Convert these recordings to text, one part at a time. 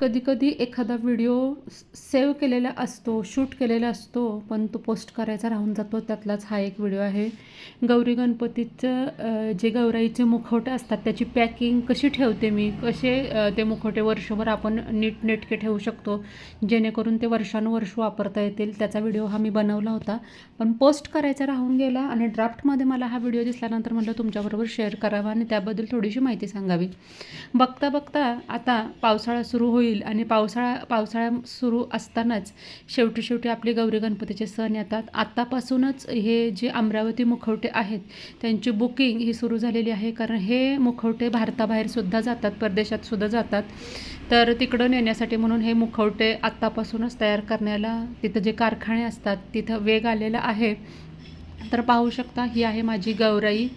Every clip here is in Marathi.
कधी-कधी एखादा व्हिडिओ सेव्ह केलेला असतो, शूट केलेला असतो, पण तो पोस्ट करायचा राहून जातो. त्यातलाच हा एक व्हिडिओ आहे. गौरी गणपतीचं जे गौराईचे मुखवटे असतात, त्याची पॅकिंग कशी ठेवते मी, कसे ते मुखवटे वर्षभर आपण नीटनेटके ठेवू शकतो, जेणेकरून ते वर्षानुवर्ष वापरता येतील, त्याचा व्हिडिओ हा मी बनवला होता. पण पोस्ट करायचा राहून गेला आणि ड्राफ्टमध्ये मला हा व्हिडिओ दिसल्यानंतर म्हटलं तुमच्याबरोबर शेअर करावा आणि त्याबद्दल थोडीशी माहिती सांगावी. बघता बघता आता पावसाळा सुरू होईल आणि पावसाळा सुरू असतानाच शेवटी शेवटी आपले गौरी गणपतीचे सण येतात. आत्तापासूनच हे जे अमरावती मुखवटे आहेत त्यांची बुकिंग ही सुरू झालेली आहे, कारण हे मुखवटे भारताबाहेरसुद्धा जातात, परदेशातसुद्धा जातात. तर तिकडं नेण्यासाठी म्हणून हे मुखवटे आत्तापासूनच तयार करण्याला तिथं जे कारखाने असतात तिथं वेग आलेला आहे. तर पाहू शकता, ही आहे माझी गौराई.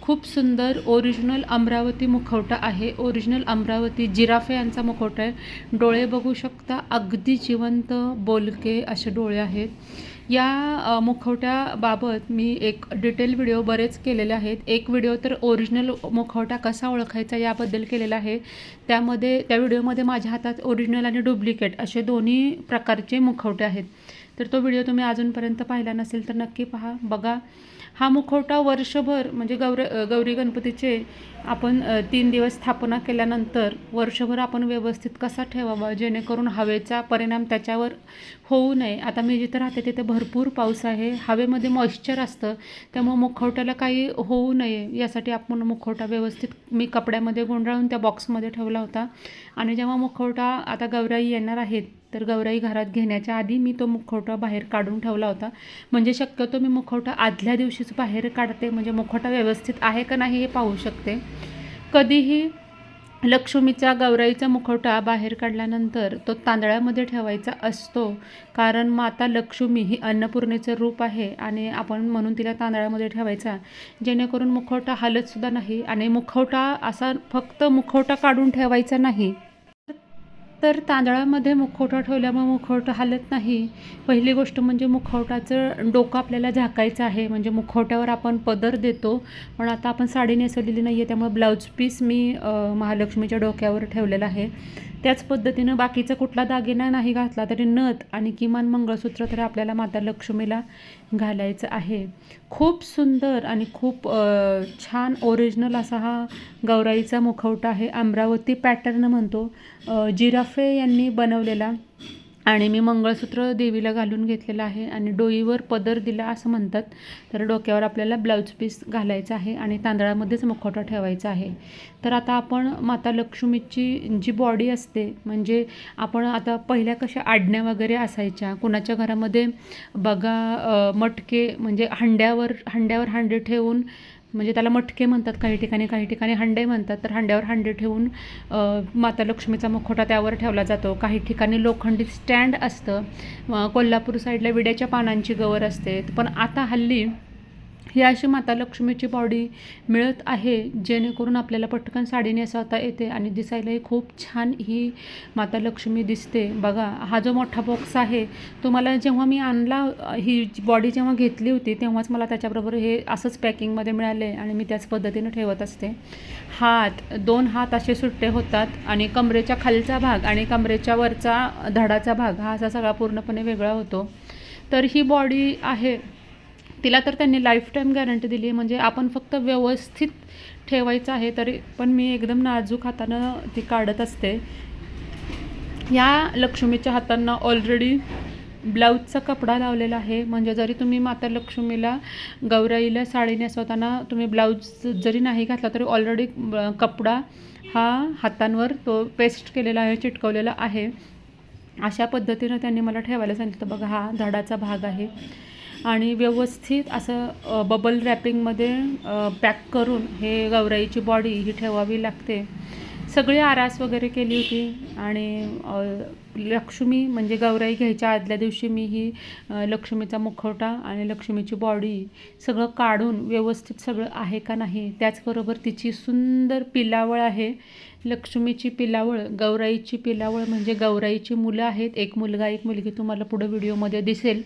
खूप सुंदर ओरिजिनल अमरावती मुखवटा आहे. ओरिजिनल अमरावती जिराफे यांचा मुखवटा आहे. डोळे बघू शकता, अगदी जिवंत बोलके असे डोळे आहेत. या मुखवट्याबाबत मी एक डिटेल व्हिडिओ बरेच केलेले आहेत. एक व्हिडिओ तर ओरिजिनल मुखवटा कसा ओळखायचा याबद्दल केलेला आहे. त्या व्हिडिओमध्ये माझ्या हातात ओरिजिनल आणि डुप्लिकेट असे दोन्ही प्रकारचे मुखवटे आहेत. तर तो व्हिडिओ तुम्ही अजूनपर्यंत पाहिला नसेल तर नक्की पहा, बघा. हा मुखवटा वर्षभर म्हणजे गौरी गणपतीचे आपण 3 दिवस स्थापना केल्यानंतर वर्षभर आपण व्यवस्थित कसा ठेवावा, जेणेकरून हवेचा परिणाम त्याच्यावर होऊ नये. आता मी जिथं राहते तिथे भरपूर पाऊस आहे, हवेमध्ये मॉइश्चर असतं, त्यामुळे मुखवट्याला काही होऊ नये यासाठी आपण मुखवटा व्यवस्थित मी कपड्यामध्ये गुंडाळून त्या बॉक्समध्ये ठेवला होता. आणि जेव्हा मुखवटा आता गौराई येणार आहेत तर गौराई घरात घेण्याच्या आधी मी तो मुखवटा बाहेर काढून ठेवला होता. म्हणजे शक्यतो मी मुखवटा आदल्या दिवशीच बाहेर काढते, म्हणजे मुखवटा व्यवस्थित आहे का नाही हे पाहू शकते. कधीही लक्ष्मीचा गौराईचा मुखवटा बाहेर काढल्यानंतर तो तांदळामध्ये ठेवायचा असतो, कारण माता लक्ष्मी ही अन्नपूर्णेचं रूप आहे आणि आपण म्हणून तिला तांदळामध्ये ठेवायचा, जेणेकरून मुखवटा हलतसुद्धा नाही. आणि मुखवटा असा फक्त मुखवटा काढून ठेवायचा नाही, तर तांदळामध्ये मुखवटा ठेवल्यामुळे मुखवटा हलत नाही. पहिली गोष्ट म्हणजे मुखवटाचं डोकं आपल्याला झाकायचं आहे, म्हणजे मुखवट्यावर आपण पदर देतो, पण आता आपण साडी नेसवलेली नाही आहे, त्यामुळे ब्लाऊज पीस मी महालक्ष्मीच्या डोक्यावर ठेवलेला आहे. त्याच पद्धतीनं बाकीचा कुठला दागिना नाही घातला तरी नथ आणि किमान मंगळसूत्र तरी आपल्याला माता लक्ष्मीला घालायचं आहे. खूप सुंदर आणि खूप छान ओरिजिनल असा हा गौराईचा मुखवटा आहे. अमरावती पॅटर्न म्हणतो, जिराफे यांनी बनवलेला. आणि मी मंगळसूत्र देवीला घालून घेतलेलं आहे आणि डोईवर पदर दिला असं म्हणतात. तर डोक्यावर आपल्याला ब्लाऊज पीस घालायचं आहे आणि तांदळामध्येच मुखवटा ठेवायचा आहे. तर आता आपण माता लक्ष्मीची जी बॉडी असते, म्हणजे आपण आता पहिल्या कशा आडण्या वगैरे असायच्या कुणाच्या घरामध्ये बघा, मटके म्हणजे हंड्यावर हांडे ठेवून, म्हणजे त्याला मटके म्हणतात काही ठिकाणी हंडे म्हणतात. तर हंड्यावर हंडे ठेवून माता लक्ष्मीचा मुखवटा त्यावर ठेवला जातो. काही ठिकाणी लोखंडी स्टँड असतं. कोल्हापूर साईडला विड्याच्या पानांची गवर असते. पण आता हल्ली ही अशी माता लक्ष्मीची बॉडी मिळत आहे, जेणेकरून आपल्याला पटकन साडी नेसवता येते आणि दिसायलाही खूप छान ही माता लक्ष्मी दिसते. बघा, हा जो मोठा बॉक्स आहे तो मला जेव्हा मी आणला, ही बॉडी जेव्हा घेतली होती तेव्हाच मला त्याच्याबरोबर हे असंच पॅकिंगमध्ये मिळाले आणि मी त्याच पद्धतीनं ठेवत असते. 2 हात असे सुट्टे होतात आणि कमरेच्या खालचा भाग आणि कमरेच्या वरचा धडाचा भाग हा असा सगळा पूर्णपणे वेगळा होतो. तर ही बॉडी आहे, तिला तर त्यांनी लाईफ टाईम गॅरंटी दिली आहे, म्हणजे आपण फक्त व्यवस्थित ठेवायचं आहे. तरी पण मी एकदम नाजूक हातानं ती काढत असते. या लक्ष्मीच्या हातांना ऑलरेडी ब्लाऊजचा कपडा लावलेला आहे, म्हणजे जरी तुम्ही माता लक्ष्मीला गौराईला साडी नेसवताना तुम्ही ब्लाऊज जरी नाही घातला तरी ऑलरेडी कपडा हा हातांवर तो पेस्ट केलेला आहे, चिटकवलेला आहे. अशा पद्धतीनं त्यांनी मला ठेवायला सांगितलं. बघा, हा धडाचा भाग आहे आणि व्यवस्थित असं बबल रॅपिंगमध्ये पॅक करून हे गौराईची बॉडी ही ठेवावी लागते. सगळी आरास वगैरे केली होती आणि लक्ष्मी म्हणजे गौराई घ्यायच्या आदल्या दिवशी मी ही लक्ष्मीचा मुखवटा आणि लक्ष्मीची बॉडी सगळं काढून व्यवस्थित सगळं आहे का नाही, त्याचबरोबर तिची सुंदर पिलावळ आहे लक्ष्मीची पिलावळ, गौराईची पिलावळ म्हणजे गौराईची मुलं आहेत, एक मुलगा एक मुलगी, तुम्हाला पुढं व्हिडिओमध्ये दिसेल.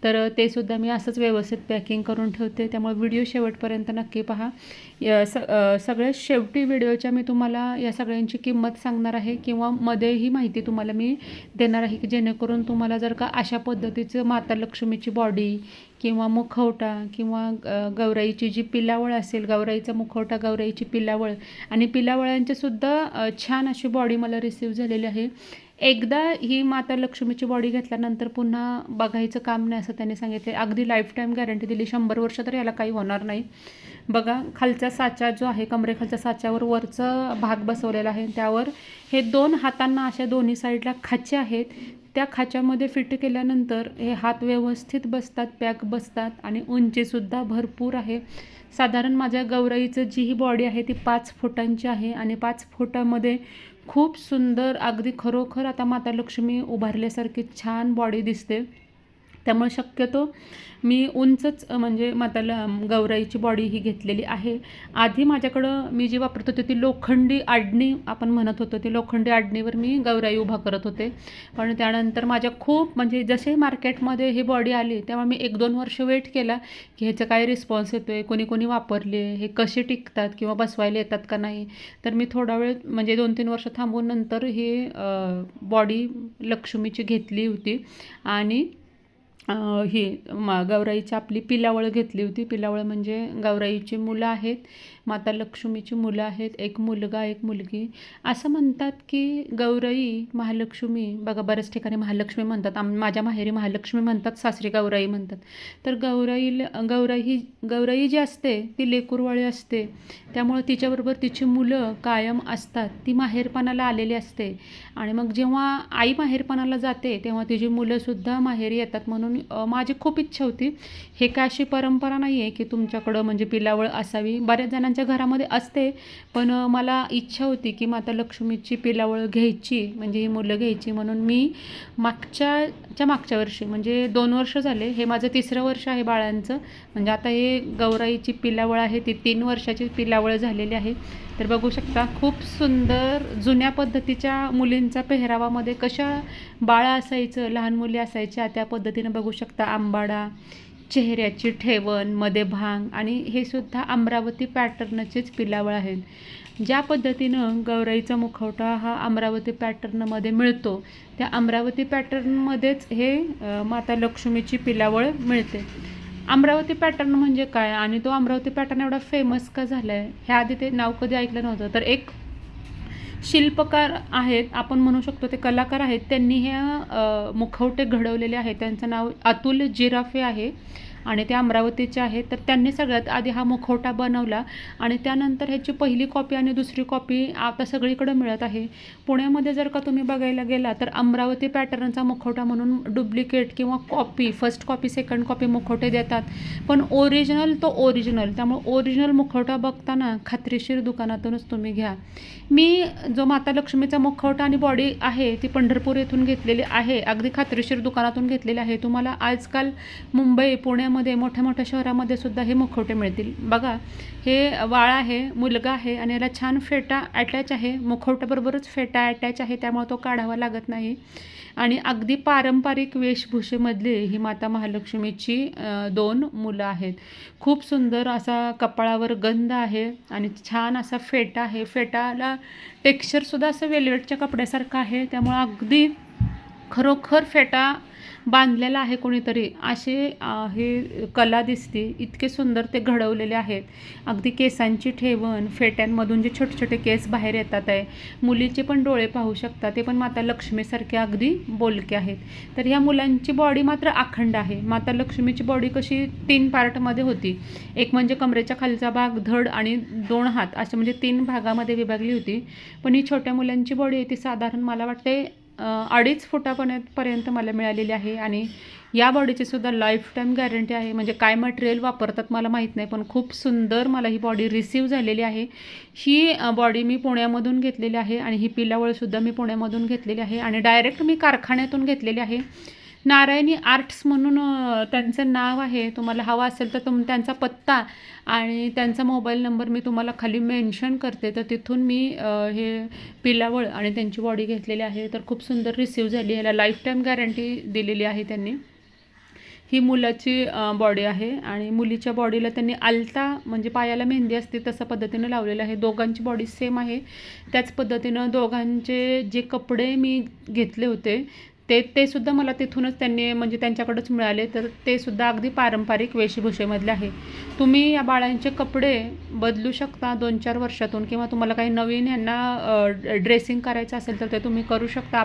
तर ते सुद्धा मी असंच व्यवस्थित पॅकिंग करून ठेवते, त्यामुळे व्हिडिओ शेवटपर्यंत नक्की पहा. सगळ्यात शेवटी व्हिडिओच्या मी तुम्हाला या सगळ्यांची किंमत सांगणार आहे किंवा मध्ये ही माहिती तुम्हाला मी देणार आहे, की जेणेकरून तुम्हाला जर का अशा पद्धतीचं माता लक्ष्मीची बॉडी किंवा मुखवटा किंवा गौराईची जी पिलावळ असेल, गौराईचा मुखवटा, गौराईची पिलावळ आणि पिलावळ्यांचीसुद्धा छान अशी बॉडी मला रिसीव झालेली आहे. एकदा ही माता लक्ष्मीची बॉडी घेतल्यानंतर पुन्हा बघायचं काम नाही असं त्यांनी सांगितले. अगदी लाईफ टाईम गॅरंटी दिली, 100 वर्ष तर याला काही होणार नाही. बघा, खालचा साचा जो आहे, कमरेखालच्या साच्यावर वरचा भाग बसवलेला आहे, त्यावर हे 2 हातांना अशा दोन्ही साईडला खाचे आहेत. त्या खाच्यामध्ये फिट केल्यानंतर हे हात व्यवस्थित बसतात, पॅक बसतात आणि उंचीसुद्धा भरपूर आहे. साधारण माझ्या गौराईचं जी ही बॉडी आहे ती 5 फुटांची आहे आणि 5 फुटामध्ये खूप सुंदर, अगदी खरोखर आता माता लक्ष्मी उभारल्यासारखी छान बॉडी दिसते. त्यामुळे शक्यतो मी उंचच म्हणजे माताला गौराईची बॉडी ही घेतलेली आहे. आधी माझ्याकडं मी जी वापरत होते ती लोखंडी आडणी आपण म्हणत होतो, ती लोखंडी आडणीवर मी गौराई उभा करत होते. पण त्यानंतर माझ्या खूप म्हणजे जसे मार्केटमध्ये ही बॉडी आली तेव्हा मी 1-2 वर्ष वेट केला की ह्याचा काय रिस्पॉन्स येतो आहे, कोणी कोणी वापरले, हे कसे टिकतात किंवा बसवायला येतात का नाही. तर मी थोडा वेळ म्हणजे 2-3 वर्ष थांबून नंतर ही बॉडी लक्ष्मीची घेतली होती आणि ही गौराईची आपली पिलावळ घेतली होती. पिलावळ म्हणजे गौराईची मुलं आहेत, माता लक्ष्मीची मुलं आहेत, एक मुलगा एक मुलगी. असं म्हणतात की गौराई महालक्ष्मी, बघा बऱ्याच ठिकाणी महालक्ष्मी म्हणतात, माझ्या माहेरी महालक्ष्मी म्हणतात, सासरी गौराई म्हणतात. तर गौराई जी असते ती लेकुरवाळी असते, त्यामुळं तिच्याबरोबर तिची मुलं कायम असतात. ती माहेरपणाला आलेली असते आणि मग जेव्हा आई माहेरपणाला जाते तेव्हा तिची मुलंसुद्धा माहेरी येतात. म्हणून माझी खूप इच्छा होती. हे काय अशी परंपरा नाही आहे की तुमच्याकडं म्हणजे पिलावळ असावी, बऱ्याच जणांच्या घरामध्ये असते, पण मला इच्छा होती की माता लक्ष्मीची पिलावळ घ्यायची, म्हणजे ही मुलं घ्यायची. म्हणून मी मागच्या वर्षी म्हणजे 2 वर्ष झाले, हे माझं 3रं वर्ष आहे बाळांचं. म्हणजे आता हे गौराईची पिलावळ आहे ती 3 वर्षाची पिलावळ झालेली आहे. तर बघू शकता, खूप सुंदर जुन्या पद्धतीच्या मुलींचा पेहरावामध्ये कशा बाळा असायचं, लहान मुली असायच्या त्या पद्धतीनं बघू शकता. आंबाडा, चेहऱ्याची ठेवण, मध्ये भांग आणि हे सुद्धा अमरावती पॅटर्नचेच पिलावळ आहेत. ज्या पद्धतीनं गौराईचा मुखवटा हा अमरावती पॅटर्नमध्ये मिळतो, त्या अमरावती पॅटर्नमध्येच हे माता लक्ष्मीची पिलावळ मिळते. अमरावती पॅटर्न म्हणजे काय आणि तो अमरावती पॅटर्न एवढा फेमस का झाला आहे, ह्या आधी ते नाव कधी ऐकलं नव्हतं. तर एक शिल्पकार आहेत, आपण म्हणू शकतो ते कलाकार आहेत, त्यांनी हे मुखवटे घडवलेले आहेत. त्यांचं नाव अतुल जिराफे आहे आणि ते अमरावतीचे आहेत. तर त्यांनी सगळ्यात आधी हा मुखवटा बनवला आणि त्यानंतर ह्याची पहिली कॉपी आणि दुसरी कॉपी आता सगळीकडे मिळत आहे. पुण्यामध्ये जर का तुम्ही बघायला गेला तर अमरावती पॅटर्नचा मुखवटा म्हणून डुप्लिकेट किंवा copy, first copy, second copy मुखवटे देतात, पण ओरिजिनल तो ओरिजिनल. त्यामुळे ओरिजिनल मुखवटा बघताना खात्रीशीर दुकानातूनच तुम्ही घ्या. मी जो माता लक्ष्मीचा मुखवटा आणि बॉडी आहे ती पंढरपूर येथून घेतलेली आहे, अगदी खात्रीशीर दुकानातून घेतलेली आहे. तुम्हाला आजकाल मुंबई, पुण्यामध्ये, मोठ्या मोठ्या शहरामध्ये सुद्धा हे मुखवटे मिळतील. बघा, हे बाळ आहे, मुलगा आहे आणि याला छान फेटा अटॅच आहे, मुखवट्याबरोबरच फेटा अटॅच आहे, त्यामुळे तो काढावा लागत नाही. आणि अगदी पारंपरिक वेशभूषेमधली ही माता महालक्ष्मीची 2 मुलं आहेत. खूप सुंदर असा कपाळावर गंध आहे आणि छान असा फेटा आहे. फेटाला टेक्स्चरसुद्धा असं वेल्वेटच्या कपड्यासारखं आहे, त्यामुळं अगदी खरोखर फेटा बांधलेला आहे कोणीतरी, असे हे कला दिसते. इतके सुंदर ते घडवलेले आहेत. अगदी केसांची ठेवण, फेट्यांमधून जे छोटे छोटे केस बाहेर येतात आहे. मुलीचे पण डोळे पाहू शकता, ते पण माता लक्ष्मीसारखे अगदी बोलके आहेत. तर ह्या मुलांची बॉडी मात्र अखंड आहे. माता लक्ष्मीची बॉडी कशी 3 पार्टमध्ये होती, एक म्हणजे कमरेच्या खालचा भाग, धड आणि 2 हात, असे म्हणजे 3 भागामध्ये विभागली होती. पण ही छोट्या मुलांची बॉडी आहे ती साधारण मला वाटते 2.5 फुटापर्यंत मला मिळालेली आहे आणि या बॉडीची सुद्धा लाईफ टाईम गॅरंटी आहे. म्हणजे काय मटेरियल वापरतात मला माहीत नाही, पण खूप सुंदर मला ही बॉडी रिसीव झालेली आहे. ही बॉडी मी पुण्यामधून घेतलेली आहे आणि ही पिलावळसुद्धा मी पुण्यामधून घेतलेली आहे आणि डायरेक्ट मी कारखान्यातून घेतलेली आहे. नारायणी आर्ट्स म्हणून त्यांचं नाव आहे. तुम्हाला हवा असेल तर त्यांचा पत्ता आणि त्यांचा मोबाईल नंबर मी तुम्हाला खाली मेन्शन करते. तर तिथून मी हे पिलावळ आणि त्यांची बॉडी घेतलेली आहे. तर खूप सुंदर रिसीव झाली. ह्याला लाईफ टाईम गॅरंटी दिलेली आहे त्यांनी. ही मुलाची बॉडी आहे आणि मुलीच्या बॉडीला त्यांनी आलता म्हणजे पायाला मेहंदी असते तसं पद्धतीनं लावलेलं आहे. दोघांची बॉडी सेम आहे. त्याच पद्धतीनं दोघांचे जे कपडे मी घेतले होते ते सुद्धा मला तिथूनच त्यांनी म्हणजे त्यांच्याकडंच मिळाले. तर ते सुद्धा अगदी पारंपरिक वेशभूषेमधले आहे. तुम्ही या बाळांचे कपडे बदलू शकता 2-4 वर्षातून किंवा तुम्हाला काही नवीन ह्यांना ड्रेसिंग करायचं असेल तर ते तुम्ही करू शकता.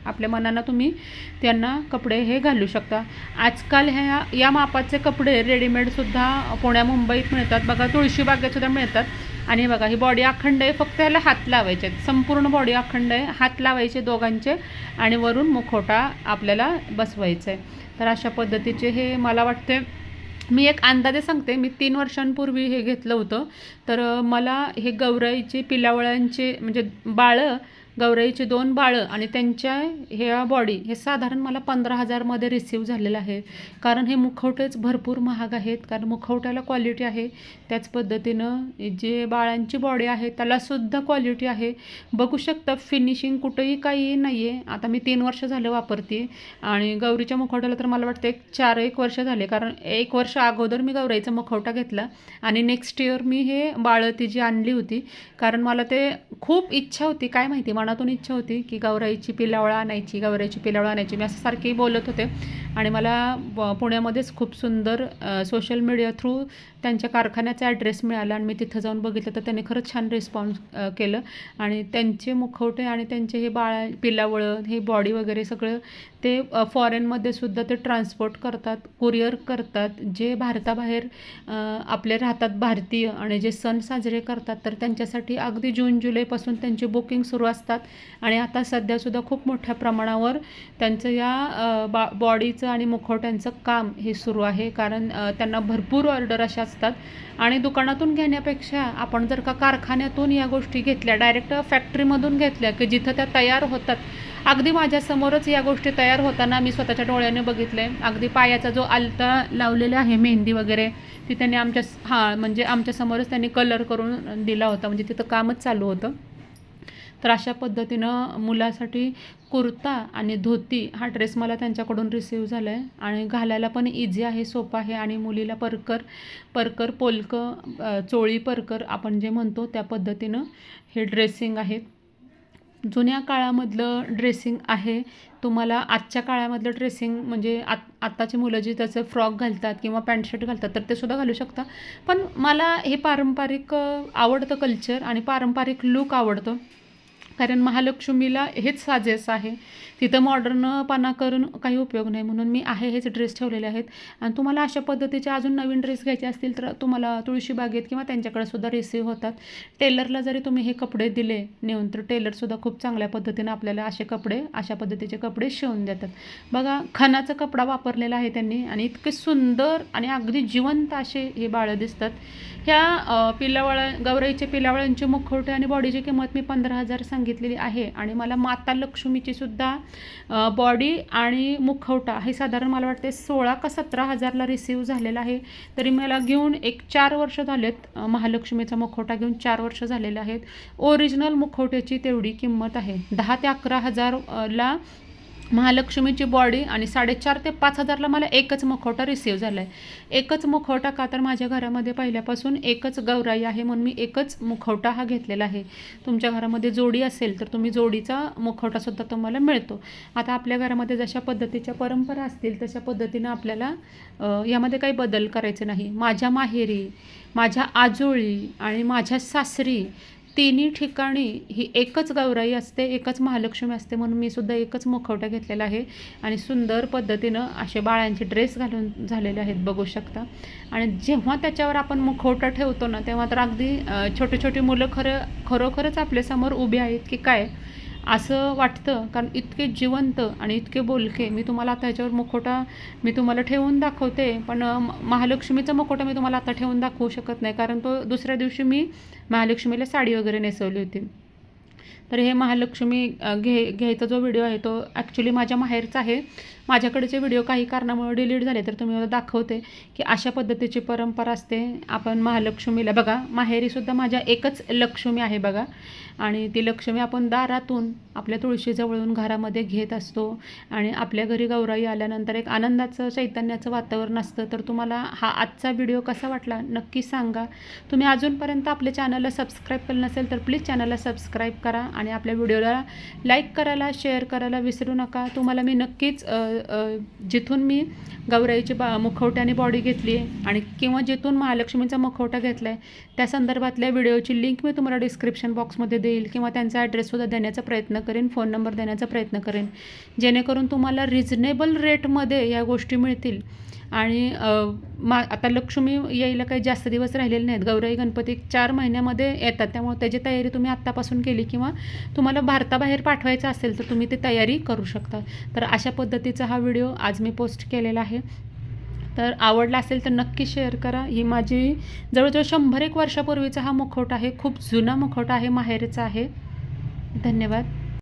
आपल्या मनानं तुम्ही त्यांना कपडे हे घालू शकता. आजकाल या मापाचे कपडे रेडीमेडसुद्धा पुण्या मुंबईत मिळतात. बघा तुळशीबागेतसुद्धा मिळतात. आणि बघा ही बॉडी अखंड आहे. फक्त ह्याला हात लावायचे आहेत. संपूर्ण बॉडी अखंड आहे. हात लावायचे दोघांचे आणि वरून मुखवटा आपल्याला बसवायचा आहे. तर अशा पद्धतीचे हे मला वाटते मी एक अंदाजे सांगते. मी 3 वर्षांपूर्वी हे घेतलं होतं. तर मला हे गौराईचे पिलावळांचे म्हणजे बाळं गौराईचे 2 बाळं आणि त्यांच्या ह्या बॉडी हे साधारण मला 15,000मध्ये रिसीव झालेलं आहे. कारण हे मुखवटेच भरपूर महाग आहेत. कारण मुखवट्याला क्वालिटी आहे. त्याच पद्धतीनं जे बाळांची बॉडी आहे त्यालासुद्धा क्वालिटी आहे. बघू शकता फिनिशिंग कुठंही काही नाही आहे. आता मी 3 वर्ष झालं वापरते आणि गौरीच्या मुखवट्याला तर मला वाटतं 4-1 वर्ष झाले. कारण 1 वर्ष अगोदर मी गौराईचा मुखवटा घेतला आणि नेक्स्ट इयर मी हे बाळं ती जी आणली होती. कारण मला ते खूप इच्छा होती. काय माहिती मनातून इच्छा होती की गौराईची पिलावळ आणायची, गौराईची पिलावळ आणायची. मी असं सारखी बोलत होते आणि मला पुण्यामध्येच खूप सुंदर सोशल मीडिया थ्रू त्यांच्या कारखान्याचा ॲड्रेस मिळाला आणि मी तिथं जाऊन बघितलं तर त्यांनी खरंच छान रिस्पॉन्स केलं. आणि त्यांचे मुखवटे आणि त्यांचे हे पिलावळं हे बॉडी वगैरे सगळं ते फॉरेनमध्ये सुद्धा ते ट्रान्सपोर्ट करतात, कुरिअर करतात. जे भारताबाहेर आपले राहतात भारतीय आणि जे सण साजरे करतात तर त्यांच्यासाठी अगदी जून-जुलैपासून त्यांची बुकिंग सुरू असतात. आणि आता सध्यासुद्धा खूप मोठ्या प्रमाणावर त्यांचं या बॉडीचं आणि मुखवट्यांचं काम हे सुरू आहे. कारण त्यांना भरपूर ऑर्डर अशा असतात आणि दुकानातून घेण्यापेक्षा आपण जर का कारखान्यातून या गोष्टी घेतल्या, डायरेक्ट फॅक्टरीमधून घेतल्या की जिथं त्या तयार होतात. अगदी माझ्यासमोरच या गोष्टी तयार होताना मी स्वतःच्या डोळ्याने बघितलं आहे. अगदी पायाचा जो आलता लावलेला आहे मेहंदी वगैरे ती त्यांनी म्हणजे आमच्यासमोरच त्यांनी कलर करून दिला होता. म्हणजे तिथं कामच चालू होतं. तर अशा पद्धतीनं मुलासाठी कुर्ता आणि धोती हा ड्रेस मला त्यांच्याकडून रिसीव झाला आहे आणि घालायला पण इझी आहे, सोपा आहे. आणि मुलीला परकर पोलकं चोळी परकर आपण जे म्हणतो त्या पद्धतीनं हे ड्रेसिंग आहेत. जुन्या काळामधलं ड्रेसिंग आहे. तुम्हाला आजच्या काळामधलं ड्रेसिंग म्हणजे आत्ताची मुलं जी त्याचं फ्रॉक घालतात किंवा पॅन्ट शर्ट घालतात तर ते सुद्धा घालू शकता. पण मला हे पारंपरिक आवडतं कल्चर आणि पारंपरिक लूक आवडतो. कारण महालक्ष्मीला हेच साजेसं आहे. तिथं मॉडर्नपणा करून काही उपयोग नाही. म्हणून मी हेच ड्रेस ठेवलेले आहेत. आणि तुम्हाला अशा पद्धतीचे अजून नवीन ड्रेस घ्यायचे असतील तर तुम्हाला तुळशीबागेत किंवा त्यांच्याकडे सुद्धा रिसीव होतात. टेलरला जरी तुम्ही हे कपडे दिले नेऊन तर टेलरसुद्धा खूप चांगल्या पद्धतीनं आपल्याला अशा पद्धतीचे कपडे शिवून देतात. बघा खणाचा कपडा वापरलेला आहे त्यांनी आणि इतके सुंदर आणि अगदी जिवंत असे हे बाळं दिसतात. ह्या गौराईचे पिलावळांचे मुखवटे आणि बॉडीची किंमत मी 15,000 सांगितलेली आहे. आणि मला माता लक्ष्मीची सुद्धा बॉडी आणि मुखवटा हे साधारण मला वाटते 16,000 का 17,000ला रिसीव झालेला आहे. तरी मला घेऊन 4 वर्ष झालेत. महालक्ष्मीचा मुखवटा घेऊन 4 वर्ष झालेले आहेत. ओरिजिनल मुखवट्याची तेवढी किंमत आहे. 10,000 ते 11,000ला महालक्ष्मीची बॉडी आणि 4,500 ते 5,000ला मला एकच मुखवटा रिसीव झाला आहे. एकच मुखवटा का तर माझ्या घरामध्ये पहिल्यापासून एकच गौराई आहे म्हणून मी एकच मुखवटा हा घेतलेला आहे. तुमच्या घरामध्ये जोडी असेल तर तुम्ही जोडीचा मुखवटासुद्धा तुम्हाला मिळतो. आता आपल्या घरामध्ये जशा पद्धतीच्या परंपरा असतील तशा पद्धतीनं आपल्याला यामध्ये काही बदल करायचे नाही. माझ्या माहेरी, माझ्या आजोळी आणि माझ्या सासरी तिन्ही ठिकाणी ही एकच गौराई असते, एकच महालक्ष्मी असते. म्हणून मी सुद्धा एकच मुखवटा घेतलेला आहे आणि सुंदर पद्धतीनं असे बाळांचे ड्रेस घालून झालेले आहेत बघू शकता. आणि जेव्हा त्याच्यावर आपण मुखवटा ठेवतो ना तेव्हा तर अगदी छोटी छोटी मुलं खरोखरच आपल्यासमोर उभी आहेत की काय असं वाटतं. कारण इतके जिवंत आणि इतके बोलके. मी तुम्हाला आता ह्याच्यावर मुखवटा मी तुम्हाला ठेवून दाखवते पण महालक्ष्मीचा मुखवटा मी तुम्हाला आता ठेवून दाखवू शकत नाही कारण तो दुसऱ्या दिवशी मी महालक्ष्मीला साडी वगैरे नेसवली होती. तर हे महालक्ष्मी घ्यायचा जो व्हिडिओ आहे तो ॲक्च्युली माझ्या माहेरचा आहे. माझ्याकडचे व्हिडिओ काही कारणामुळे डिलीट झाले, तर तुम्ही मला दाखवते की अशा पद्धतीची परंपरा असते. आपण महालक्ष्मीला बघा, माहेरीसुद्धा माझ्या एकच लक्ष्मी आहे बघा, आणि ती लक्ष्मी आपण दारातून आपल्या तुळशीजवळून घरामध्ये घेत असतो. आणि आपल्या घरी गौराई आल्यानंतर एक आनंदाचं चैतन्याचं वातावरण असतं. तर तुम्हाला हा आजचा व्हिडिओ कसा वाटला नक्की सांगा. तुम्ही अजूनपर्यंत आपल्या चॅनलला सबस्क्राईब केलं नसेल तर प्लीज चॅनलला सबस्क्राईब करा आणि आपल्या व्हिडिओला लाईक करायला, शेअर करायला विसरू नका. तुम्हाला मी नक्कीच जिथून मी गौराईची मुखवट्याने बॉडी घेतली आहे आणि किंवा जिथून महालक्ष्मीचा मुखवटा घेतला आहे त्या संदर्भातल्या व्हिडिओची लिंक मी तुम्हाला डिस्क्रिप्शन बॉक्समध्ये देईल किंवा त्यांचा ॲड्रेससुद्धा देण्याचा प्रयत्न करेन, फोन नंबर देण्याचा प्रयत्न करेन, जेणेकरून तुम्हाला रिजनेबल रेटमध्ये या गोष्टी मिळतील. आणि आता लक्ष्मी यायला काही जास्त दिवस राहिलेले नाहीत. गौराई गणपती 4 महिन्यामध्ये येतात, त्यामुळे त्याची तयारी तुम्ही आत्तापासून केली किंवा तुम्हाला भारताबाहेर पाठवायचं असेल तर तुम्ही ती तयारी करू शकता. तर अशा पद्धतीचा हा व्हिडिओ आज मी पोस्ट केलेला आहे. तर आवडला असेल तर नक्की शेअर करा. ही माझी जवळजवळ 100-1 वर्षापूर्वीचा हा मुखवटा आहे. खूप जुना मुखवटा आहे, माहेरचा आहे. धन्यवाद.